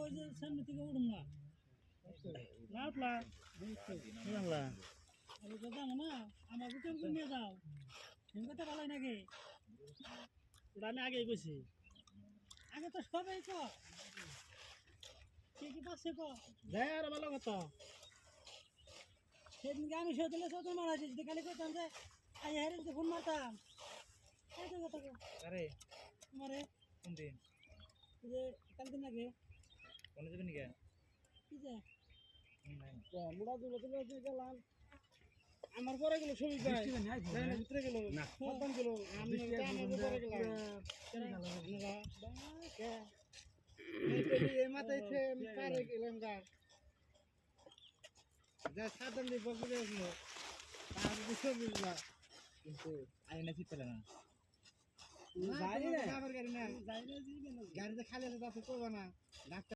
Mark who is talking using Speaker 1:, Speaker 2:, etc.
Speaker 1: ওই যে সামনে থেকে উঠুন না না উঠলা
Speaker 2: জানলা
Speaker 1: আমি তো জানো না আমার বুকে নিয়ে যাও তুমি কথা ভালো নাকি
Speaker 2: ওটা আমি আগেই কইছি
Speaker 1: আগে তো সবাই ক কি পাচ্ছে ক
Speaker 2: যাই আর ভালো কথা
Speaker 1: সেদিনকে আমি সে দিলে সত মারা যদি খালি করতাম যে আই হেরে যদি ফোন মারতাম এই তো কথা
Speaker 2: আরে
Speaker 1: তোমারে
Speaker 2: কোন দিন
Speaker 1: যে কাল দিন আগে
Speaker 2: কোনে যাবেন নাকি
Speaker 1: কি যে
Speaker 2: নাই
Speaker 1: মুড়া দুলো দিলে গেলাম আমার পরে গেল ছবি পাই ভিতরে গেল
Speaker 2: না
Speaker 1: খতম গেল আমি পরে গেলাম এই মাথায় পারে গেলাম গা যা সাধারণ দিয়ে বসে গেছিল তার ছবি
Speaker 2: কিন্তু আইনা ঠিক পেলে না
Speaker 1: গাড়িতে খালি আছে তাতে করবো না ডাক্তার